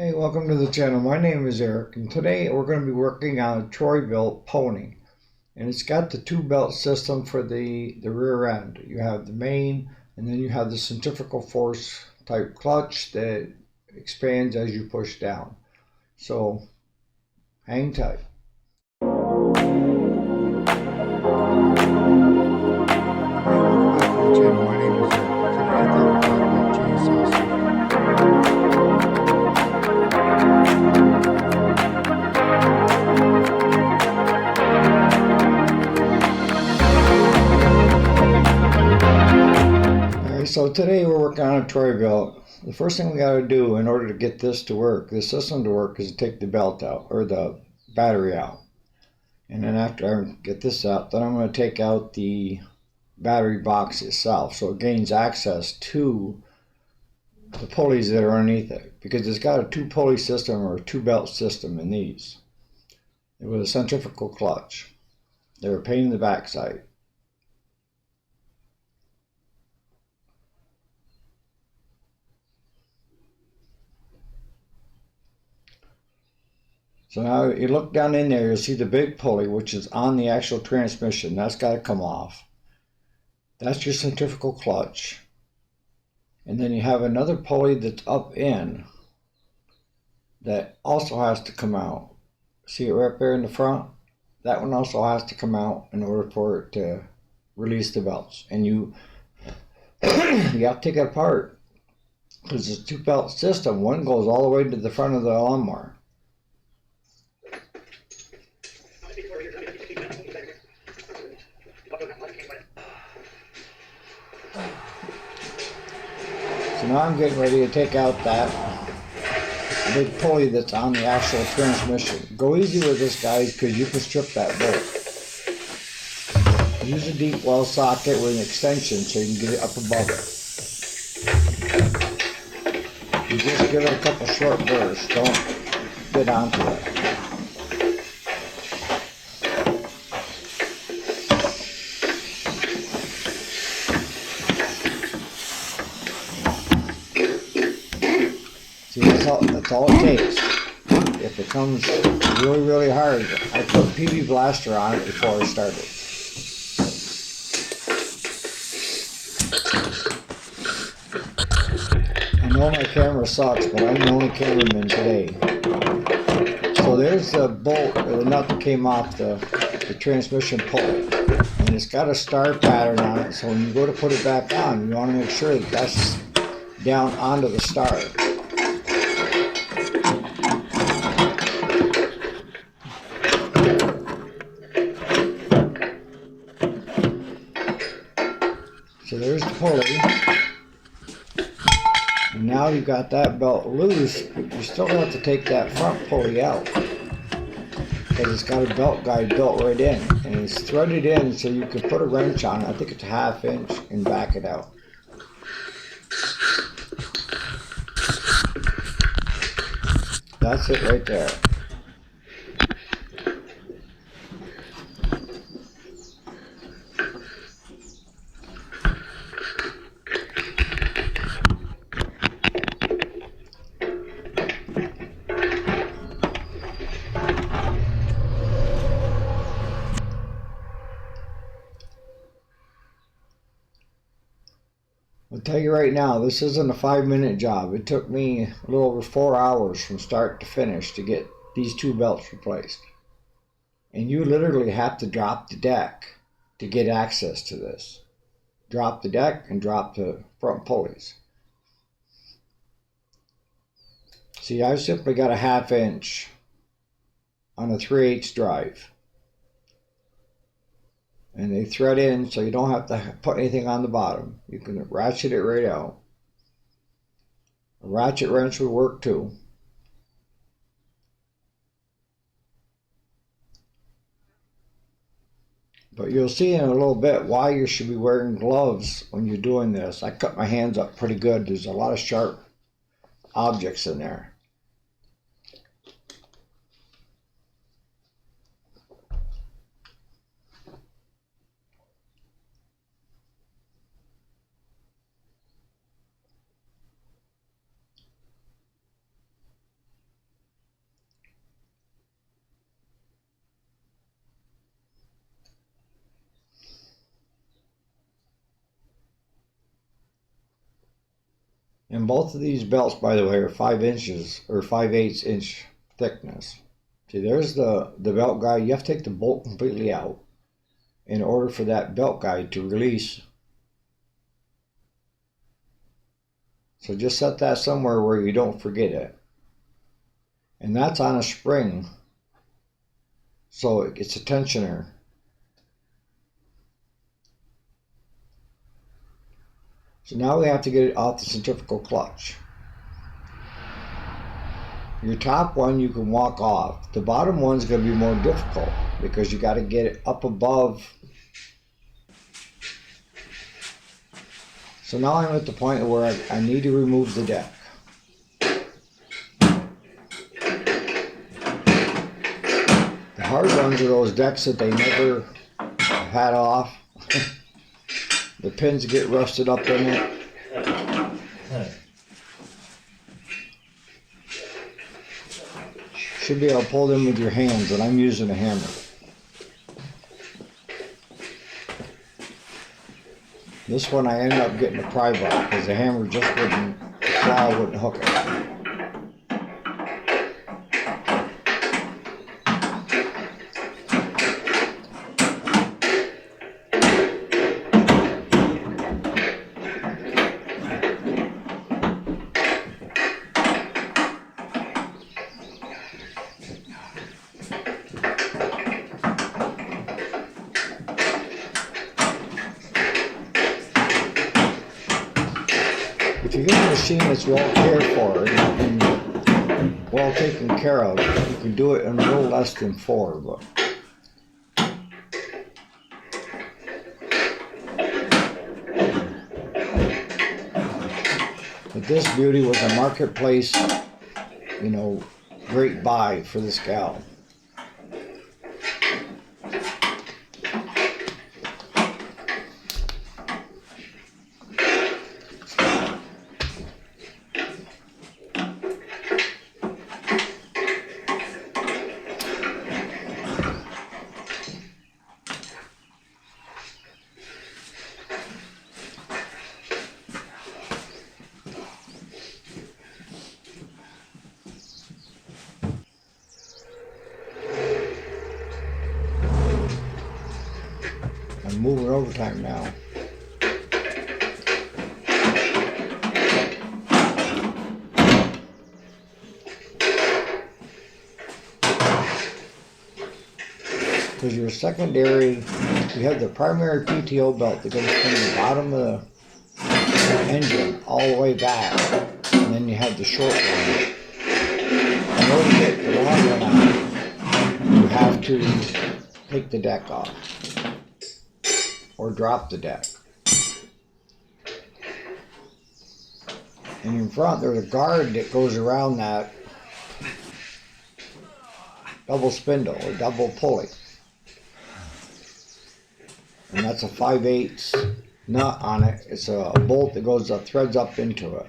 Hey, welcome to the channel. My name is Eric, and today we're going to be working on a Troy-Bilt pony. And it's got the two belt system for the rear end. You have the main, and then you have the centrifugal force type clutch that expands as you push down. So, hang tight. So today we're working on a Troy-Bilt. The first thing we got to do in order to get this to work, this system to work, is to take the belt out, or the battery out. And then after I get this out, then I'm going to take out the battery box itself so it gains access to the pulleys that are underneath it, because it's got a two pulley system or a two belt system in these. It was a centrifugal clutch. They're a pain in the backside. So now you look down in there, you'll see the big pulley, which is on the actual transmission. That's got to come off. That's your centrifugal clutch. And then you have another pulley that's up in that also has to come out. See it right there in the front? That one also has to come out in order for it to release the belts. And you have to take it apart, because it's a two belt system. One goes all the way to the front of the lawnmower. So now I'm getting ready to take out that big pulley that's on the actual transmission. Go easy with this, guys, because you can strip that bolt. Use a deep well socket with an extension so you can get it up above it. You just give it a couple short bursts. Don't get onto it. See, that's all it takes. If it comes really, really hard, I put PB Blaster on it before I started. I know my camera sucks, but I'm the only cameraman today. So there's the bolt, or the nut that came off the transmission pulley. And it's got a star pattern on it, so when you go to put it back on, you want to make sure that that's down onto the star. So there's the pulley. And now you've got that belt loose, but you still have to take that front pulley out, because it's got a belt guide built right in, and it's threaded in so you can put a wrench on it. I think it's a 1/2 inch, and back it out. That's it right there. I'll tell you right now, this isn't a 5-minute job. It took me a little over 4 hours from start to finish to get these two belts replaced. And you literally have to drop the deck to get access to this. Drop the deck and drop the front pulleys. See, I've simply got a 1/2 inch on a 3/8 drive. And they thread in so you don't have to put anything on the bottom. You can ratchet it right out. A ratchet wrench would work too. But you'll see in a little bit why you should be wearing gloves when you're doing this. I cut my hands up pretty good. There's a lot of sharp objects in there. And both of these belts, by the way, are 5 inches or 5/8 inch thickness. See, there's the belt guide. You have to take the bolt completely out in order for that belt guide to release. So just set that somewhere where you don't forget it. And that's on a spring, so it's a tensioner. So now we have to get it off the centrifugal clutch. Your top one you can walk off. The bottom one's going to be more difficult because you got to get it up above. So now I'm at the point where I need to remove the deck. The hard ones are those decks that they never had off. The pins get rusted up in it. Should be able to pull them with your hands, and I'm using a hammer. This one I ended up getting a pry bar because the hammer just wouldn't, the claw wouldn't hook it. If you get a machine that's well cared for and well taken care of, you can do it in a little less than 4. But this beauty was a marketplace, you know, great buy for this gal. I'm moving overtime now. Because your secondary, you have the primary PTO belt that goes from the bottom of the engine all the way back, and then you have the short one. In order to get the long one out, you have to take the deck off or drop the deck. And in front there's a guard that goes around that double spindle or double pulley. And that's a 5/8 nut on it. It's a bolt that goes threads up into it.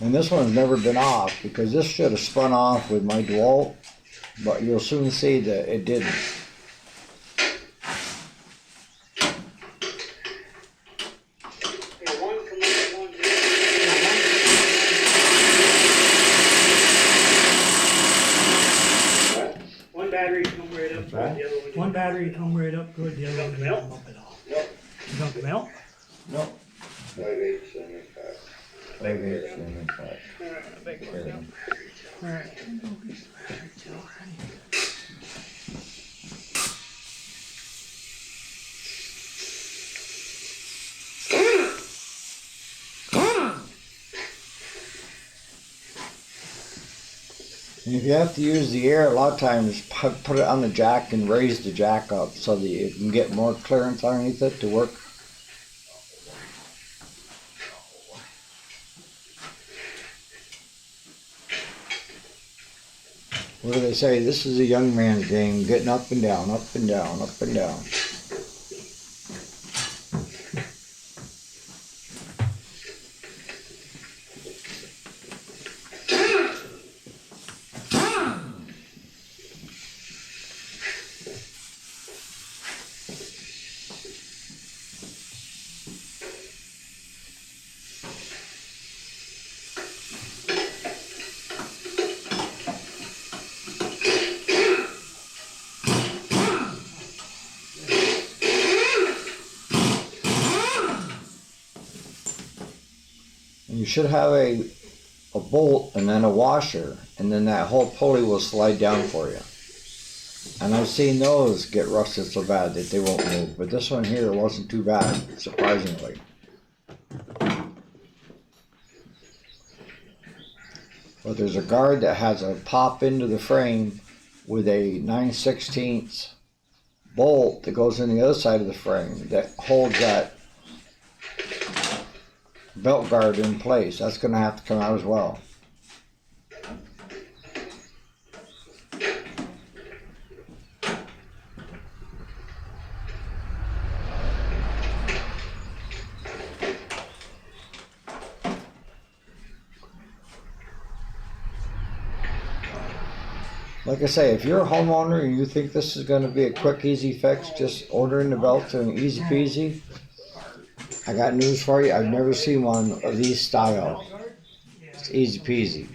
And this one's never been off because this should have spun off with my Duel, but you'll soon see that it didn't. One battery come right up, good. The other one. One battery come right up, good. The other one come up at all. Nope. You don't come out? No. 5/8 and 5. 5/8 and 5. Alright, I beg your pardon. Alright. And if you have to use the air, a lot of times put it on the jack and raise the jack up so that you can get more clearance underneath it to work. What do they say? This is a young man's game, getting up and down, up and down, up and down. And you should have a bolt and then a washer, and then that whole pulley will slide down for you. And I've seen those get rusted so bad that they won't move, but this one here wasn't too bad, surprisingly. But there's a guard that has a pop into the frame with a 9/16 bolt that goes in the other side of the frame that holds that belt guard in place. That's going to have to come out as well. Like I say, if you're a homeowner and you think this is going to be a quick, easy fix, just ordering the belts and easy peasy, I got news for you. I've never seen one of these style. It's easy peasy.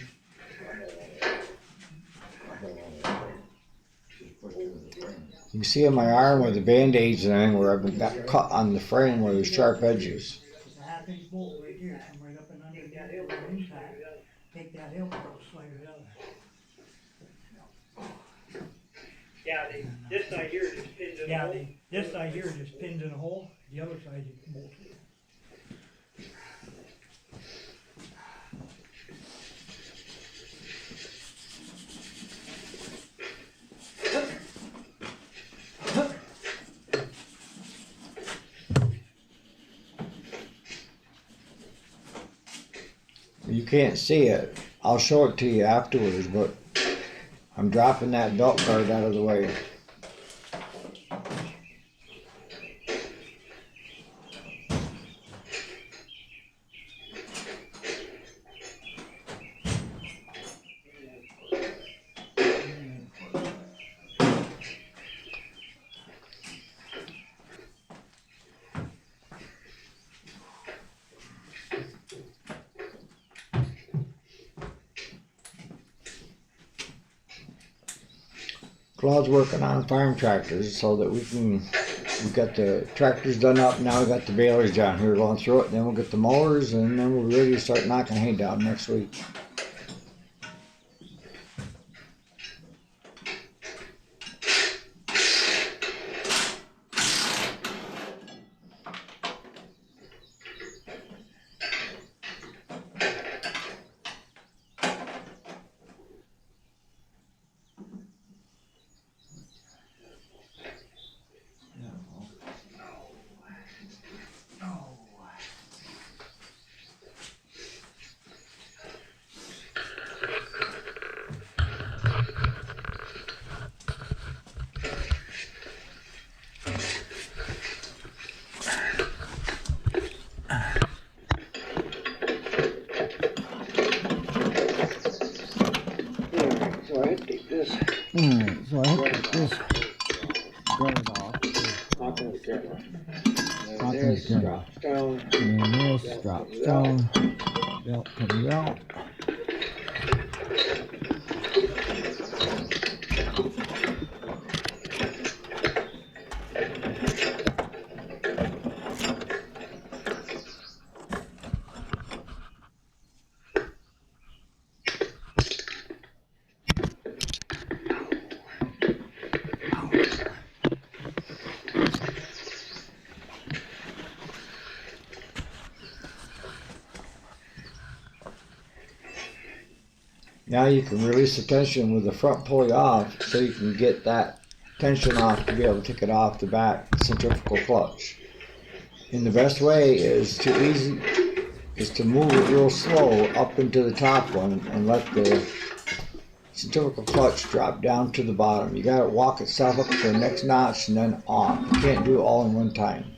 You can see on my arm where the band-aids and everything where I've got cut on the frame where there's sharp edges. It's a 1/2 bolt right here, come right up and under that hill, inside. Take that hill, slide it out. Yeah, this side here just pins in a hole. Yeah, this side here just pins in a hole, the other side you bolt it. You can't see it. I'll show it to you afterwards, but I'm dropping that belt guard out of the way. Claude's working on farm tractors so that we've got the tractors done up, now we got the balers down here going through it, then we'll get the mowers, and then we'll really start knocking hay down next week. Alright, so I hope that this goes off. Talking to the camera. Talking to the camera. Drops down. And this drops down. Belt comes out. Now you can release the tension with the front pulley off so you can get that tension off to be able to take it off the back centrifugal clutch. And the best way is to move it real slow up into the top one and let the centrifugal clutch drop down to the bottom. You gotta walk itself up to the next notch and then off. You can't do it all in one time.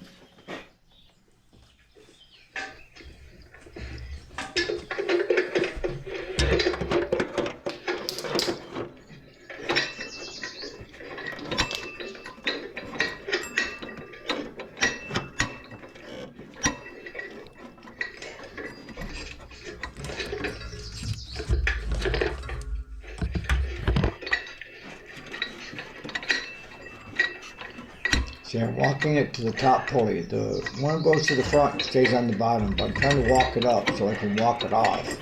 See, I'm walking it to the top pulley. The one that goes to the front stays on the bottom, but I'm trying to walk it up so I can walk it off.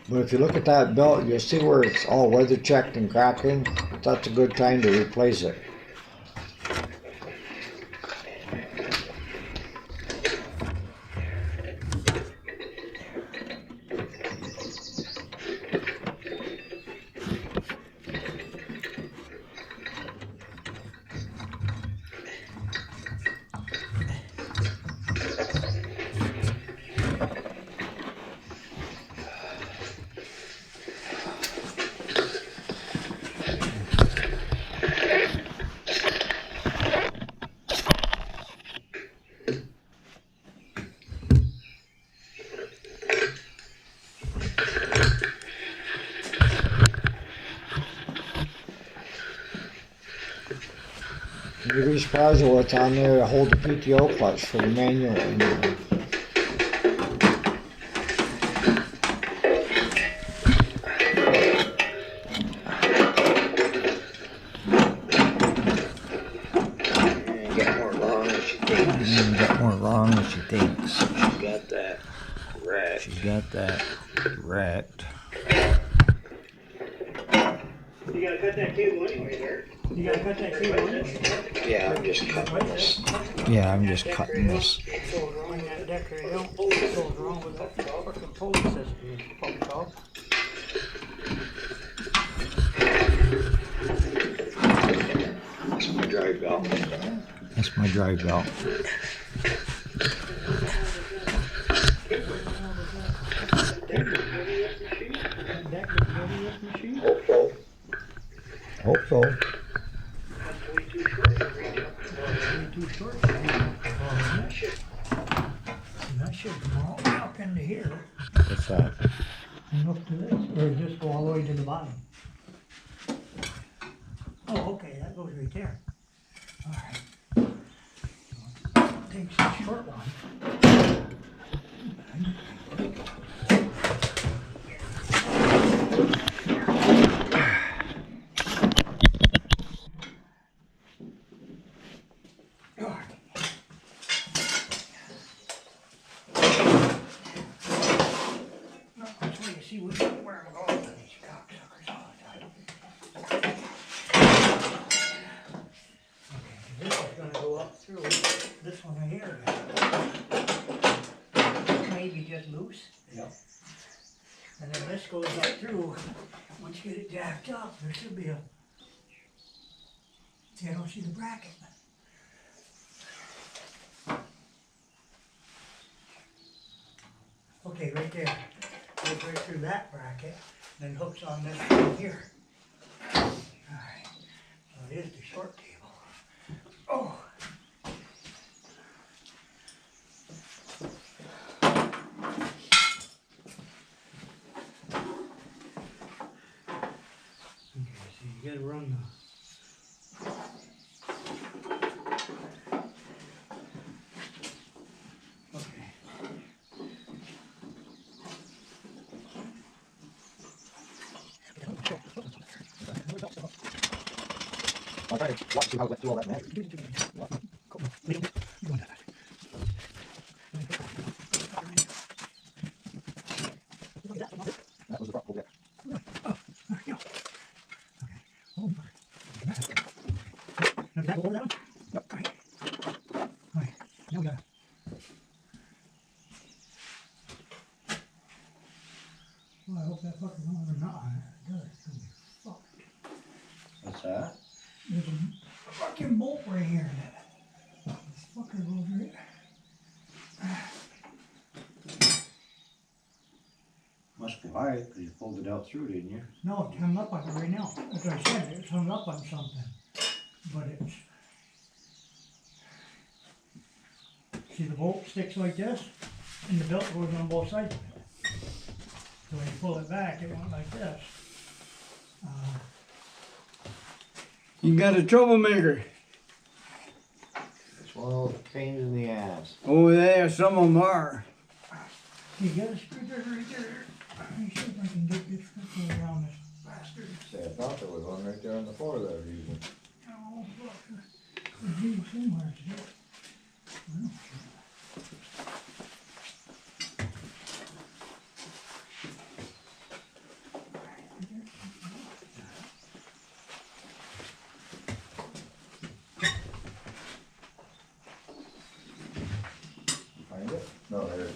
But if you look at that belt, you'll see where it's all weather checked and cracking. That's a good time to replace it. You'd be surprised at what's on there to hold the PTO clutch for the manual engine. You got more wrong than she thinks. You got more wrong than she thinks. She got that correct. She got that correct. You gotta cut that cable anyway, there. You gotta cut that cable anyway. Yeah, I'm just cutting this. Yeah, I'm just cutting this. What's wrong with that deck right now? What's wrong with that fucking pulley system, you fucking dog? That's my drive belt. That's my drive belt. Hope so. Hope so. Too short. That should come all the way up into here What's that? and up to this, or just go all the way to the bottom. Oh, okay, that goes right there. Alright. Takes the short one. See where I'm going with these cocksuckers all the time. Okay, this is gonna go up through this one right here. Maybe just loose. Yep. And then this goes up through. Once you get it jacked up, there should be a. See, I don't see the bracket. Okay, right there. Goes right through that bracket, then hooks on this one here. Alright, so it is the short cable. Oh! Okay, so you gotta run the... Okay. I'll try to watch see how do all that matters. That was the problem. Yeah. Oh, there we go. Okay. Oh, now that over that one? Yep. All right. All right. Now we got it. Well, I hope that fucking one or not. It does. It's gonna be fucked. What's that? There's a fucking bolt right here. This fucker goes right. Must be high because you pulled it out through, didn't you? No, it's hung up on it right now. As I said, it's hung up on something. But it's. See, the bolt sticks like this, and the belt goes on both sides of it. So when you pull it back, it went like this. You got a troublemaker. It's one of those pains in the ass. Oh yeah, some of them are. You got a screwdriver right there. Let me see if I can get this thing around this bastard. See, I thought there was one right there on the floor that I was using. Oh, look. There's needle somewhere. Is it? Well, Find it? No, there it is.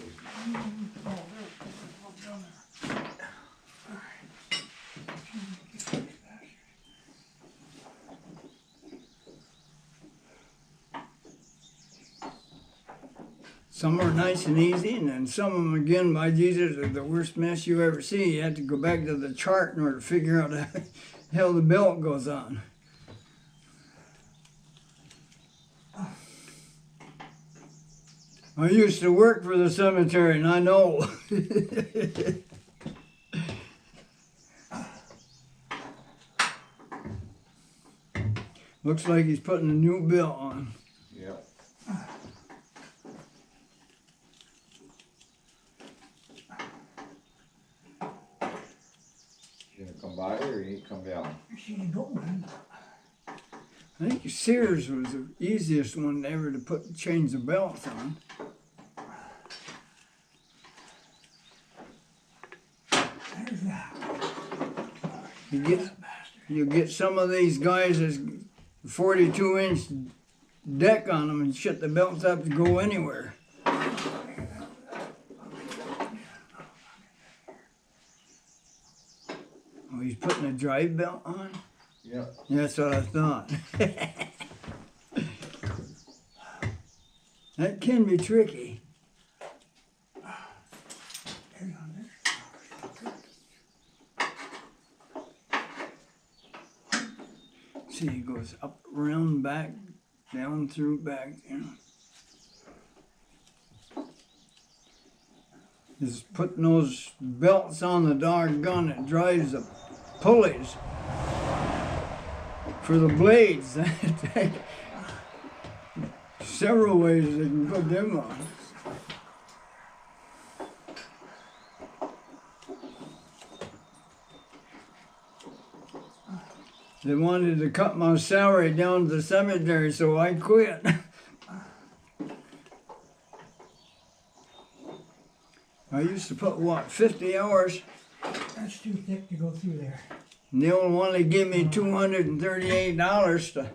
Some are nice and easy, and then some of them, again, by Jesus, are the worst mess you ever see. You have to go back to the chart in order to figure out how the hell the belt goes on. I used to work for the cemetery, and I know. Looks like he's putting a new belt on. Yep. You gonna come by or you need to come down? she ain't going. I think Sears was the easiest one ever to change the belts on. There's that. You get some of these guys that's 42-inch deck on them and shut the belts up to go anywhere. Oh, he's putting a drive belt on? Yep. That's what I thought. That can be tricky. Hang on there. See, he goes up, around, back, down, through, back, you know. Is putting those belts on the doggone that drives the pulleys for the blades. Several ways they can put them on. They wanted to cut my salary down to the cemetery, so I quit. I used to put, what, 50 hours? That's too thick to go through there. And they only wanted to give me $238 to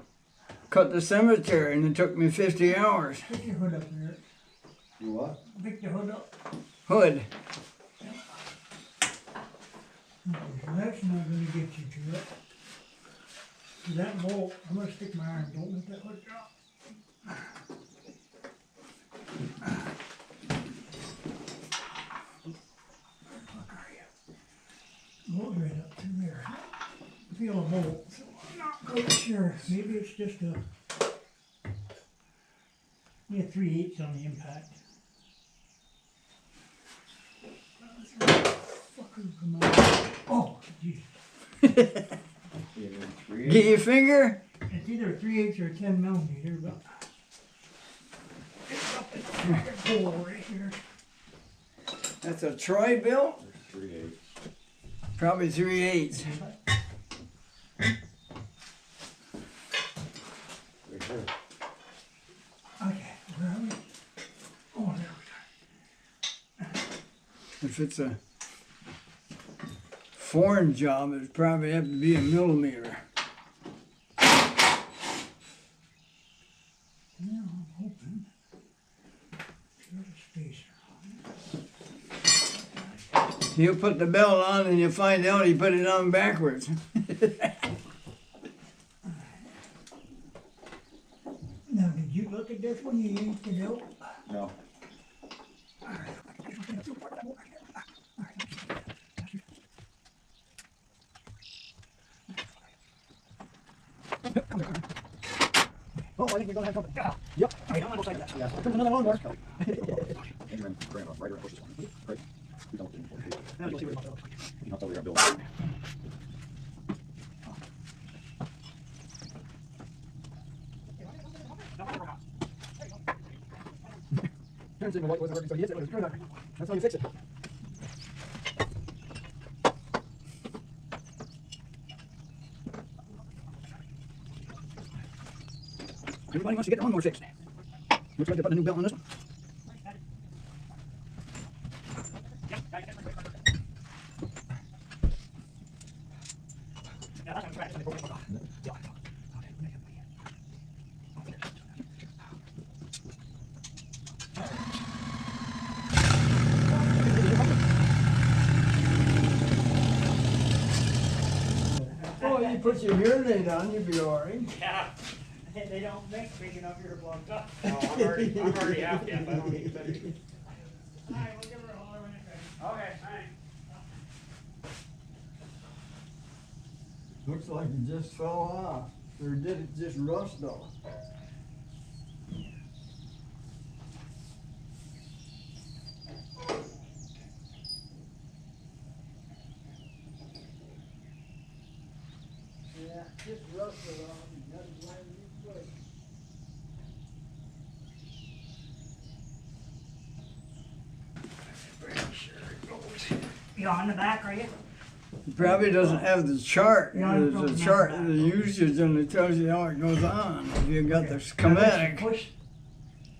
cut the cemetery, and it took me 50 hours. Pick your hood up there. You what? Pick the hood up. Hood. Okay, so that's not gonna get you to it. See that bolt, I'm gonna stick my iron, don't let that hood drop. Bolt right up through there. Feel a bolt, so I'm not quite sure. Maybe it's just a 3/8 on the impact. Fucker come out. Oh, jeez. Get your finger? It's either a 3/8 or a 10 millimeter, but it's up in the pocket hole right here. That's a Troy-Bilt? 3/8. Probably 3/8. Right here. Okay, where are we? Oh, there we If it's a foreign job, it'd probably have to be a millimeter. go. Yeah, I'm hoping. There's a spacer. He'll put the belt on and you'll find out he put it on backwards. Now, did you look at this when you yanked it out? No. Oh, I think we're gonna have something. Yep. All right, I'm gonna go like that. Yes. There's another lawnmower. And then grandma, right here, push this one. Right. That's how you fix it. Everybody wants to get their lawnmower fixed. Looks like they're putting a new belt on this one. Oh, you put your hearing aid on, you'll be all right. Yeah, they don't make big enough earplugs up. No, I'm already half deaf, I don't need better. Alright, we'll give her a holler when it's ready. Okay, thanks. Looks like it just fell off. Or did it just rust off? Yeah, just rusted off. You got to land it in place. You on the back, are you? It probably doesn't have the chart. Yeah, There's it's a chart, broken the usage, and it tells you how it goes on. If you got the Now, schematic. push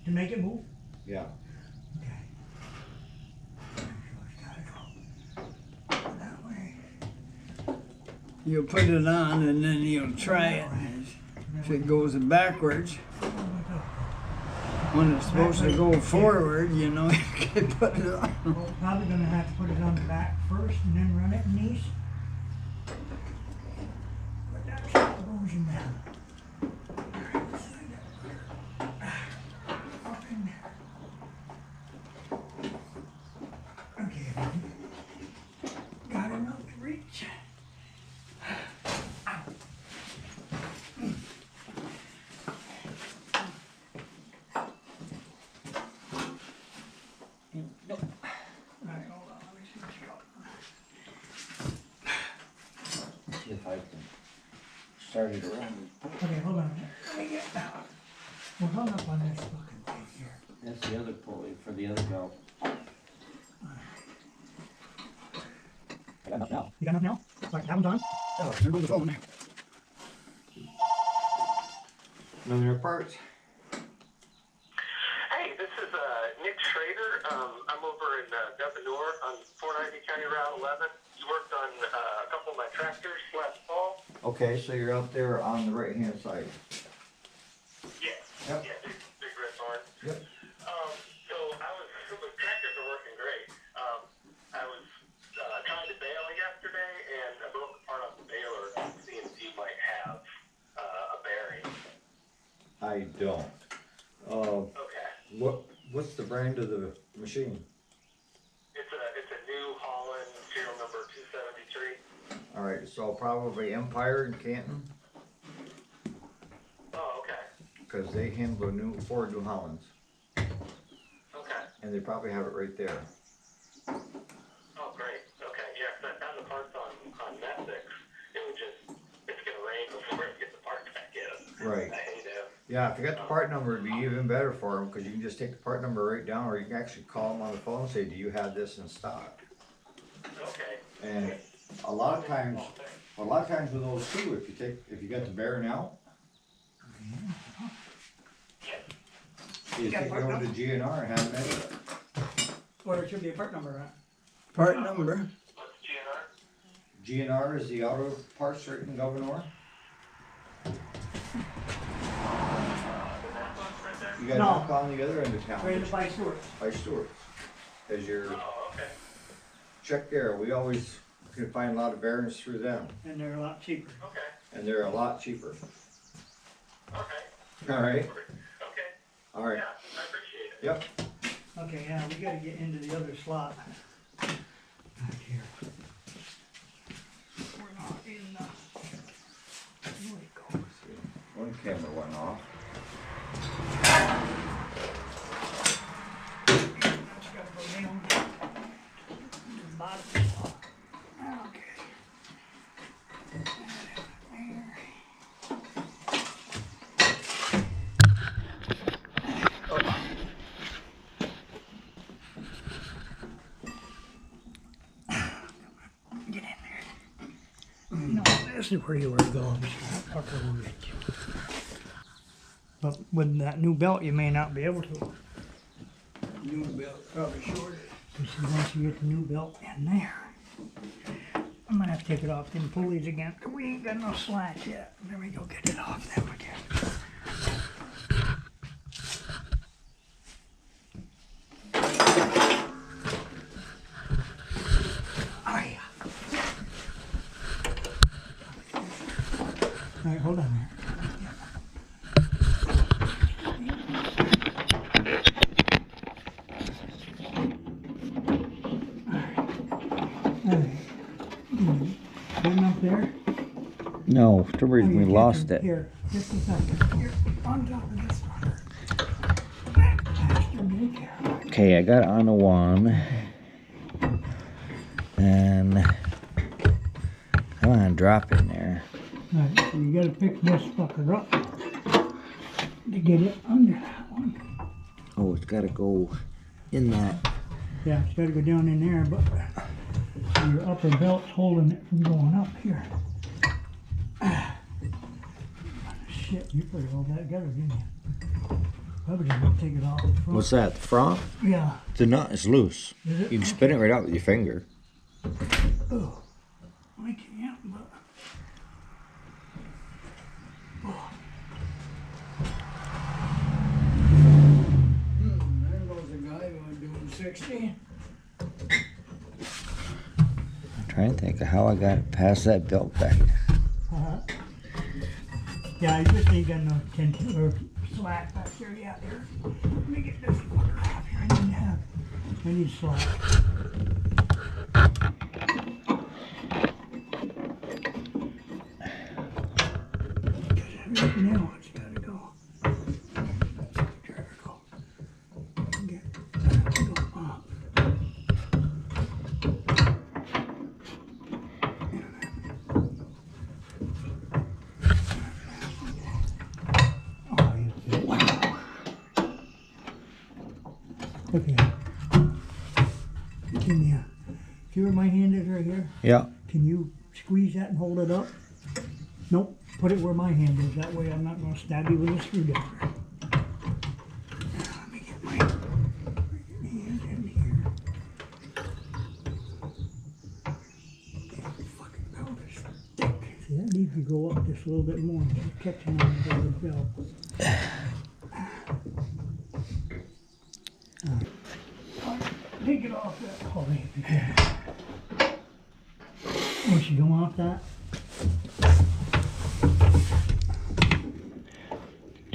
to make it move. Yeah. Okay. So it's gotta go that way. You'll put it on and then you'll try it. If it goes backwards, when it's supposed to go forward, you know, you can put it on. Well, probably gonna have to put it on the back first and then run it in these. But that's erosion down. Alright, let's slide that up in there. Okay, buddy. Got enough to reach. Alright, hold on, let me see what's going on. See if I can start it around. Okay, hold on. Let me get down. We're hung up on this fucking thing here. That's the other pulley for the other belt. I got enough now. You got enough now? Like, that one's on? Oh, there goes the phone. None of your parts? Hey, this is Nick Schrader. I'm over in Devonore on 490 County Route 11. You worked on a couple of my tractors last fall. Okay, so you're out there on the right hand side. Yeah. Yep. Yeah, big red barn. Yep. So the tractors are working great. I was trying to bail yesterday, and I broke apart off the baler. Seeing if you might have a bearing. I don't. Okay. What's the brand of the machine? It's a New Holland serial number 273. All right, so probably Empire in Canton, Oh, okay. because they handle the new Ford New Hollands, Okay. and they probably have it right there. Oh, great. Okay, yeah, 'cause I found the parts on Netflix. It's gonna rain before I get the part back in. Right. I hate it. Yeah, if you got the part number, it'd be even better for them, because you can just take the part number right down, or you can actually call them on the phone and say, do you have this in stock? Okay. And a lot of times with those too, if you got the bearing out, you take it over to GNR and have them edit it. Well, there should be a part number, right? Part number. What's GNR? GNR is the auto parts right in Governor. You got No. knock on the other end of Right town, in the by Stewart. by Stewart's. As your Oh, okay. check there, we always can find a lot of bearings through them, And they're a lot cheaper. Okay. and they're a lot cheaper. Okay. All right, Okay. all right, Yeah, I appreciate it. yep. Okay, yeah, we gotta get into the other slot. Back here. We're not in the. Here we go. One camera went off. That's gotta go down. is where you wear gloves. Fucker will get you. But with that new belt, you may not be able to. New belt probably shorter. You see, once you get the new belt in there, I'm gonna have to take it off them pulleys again. We ain't got no slats yet. There we go, get it off them again. Oh yeah. All right, hold on there. Good enough there? No, for some Oh, reason we you lost can't- it. Here, just a second. Here, on top of this fucker. Bastard daycare. Okay, I got it on the one. And come on, drop in there. Right, so you gotta pick this fucker up to get it under that one. Oh, it's gotta go in that. Yeah, it's gotta go down in there, but your upper belt's holding it from going up here. Shit, you put it all that together, didn't you? Probably didn't take it off the front. What's that, the front? Yeah. The nut is loose. Is it? You can spin it right out with your finger. Oh, I can't, but. There goes a guy going doing 60. I'm trying to think of how I got it past that belt back. Yeah, I just ain't got no tension or slack back there yet. Here, let me get this fucker off here. I need slack. Because now it's gotta go. There we go. Get that to go up. Oh, you fit. Okay. Can you see where my hand is right here? Yeah. Can you squeeze that and hold it up? Nope. Put it where my hand is. That way I'm not going to stab you with a screwdriver. Let me get my hand in here. Damn fucking belt is thick. See, that needs to go up just a little bit more. Keep catching on the belt. Take it off that pulley if you can. Once you go off that.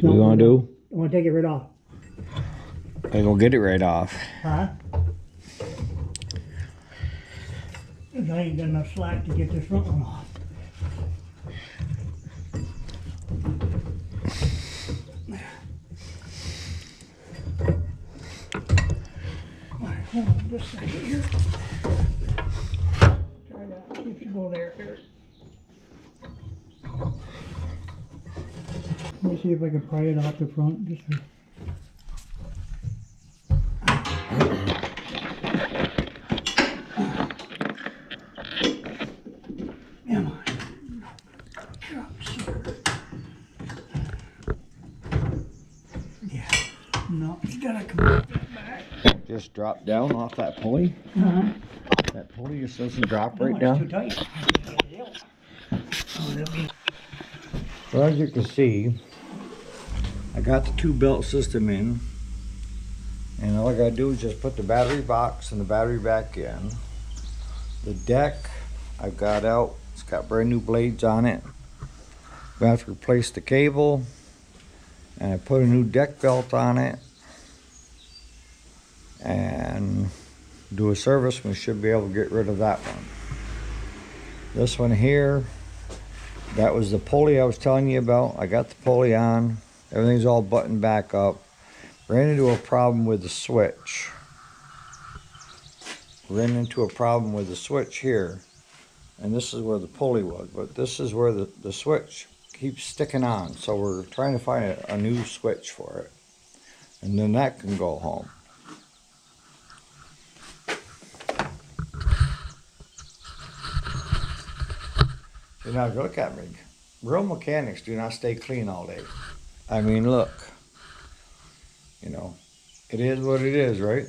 What do you want to do? I want to take it right off. I go get it right off. Huh? 'Cause I ain't got enough slack to get this front one off. Alright, hold on just a second here. Try that. See if you go there first. Let me see if I can pry it off the front. Just a... Come on. Drop, sugar. Yeah. No, it's gotta come out that back. Just drop down off that pulley. Uh-huh. That pulley just doesn't drop No, right it's down. too tight. I can't get it out. Oh, that'll be... So as you can see, I got the two belt system in, and all I gotta do is just put the battery box and the battery back in. The deck I've got out, it's got brand new blades on it. We have to replace the cable, and I put a new deck belt on it, and do a service. We should be able to get rid of that one. This one here, that was the pulley I was telling you about. I got the pulley on. Everything's all buttoned back up. Ran into a problem with the switch. Ran into a problem with the switch here. And this is where the pulley was. But this is where the switch keeps sticking on. So we're trying to find a new switch for it. And then that can go home. Now look at me. Real mechanics do not stay clean all day. I mean, look. You know, it is what it is, right?